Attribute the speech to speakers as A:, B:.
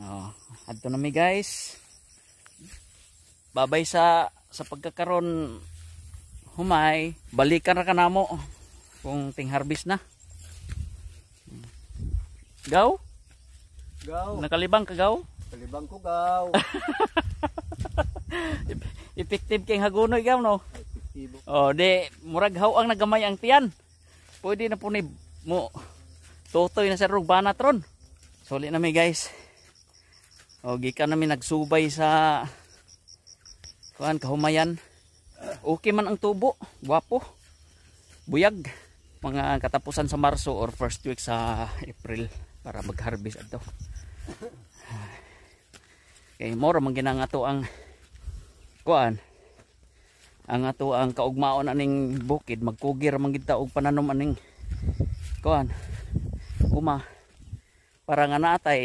A: Oh, adto na mi guys. Babay sa pagkakaron humay, balikan ra kanamo kung ting harvest na. Gaw?
B: Gaw.
A: Nakalibang ka gaw?
B: Kalibang ko gaw.
A: Effective kay hagunoy gaw no.
B: Epektibo.
A: Oh, di murag haw ang nagamay ang tiyan. Pwede na po ni mo totoy na sa rug banat ron. Suli na mi guys. O gikan namin nagsubay sa kuan kahumayan. Okay man ang tubo, guwapo. Buyag. Mga katapusan sa Marso or first week sa April para mag-harvest ato. Kay more man ginang ato ang kuan. Ang ato ang kaugmaon aning bukid magkugir man gid ta og pananom aning kuan. Uma para nga natay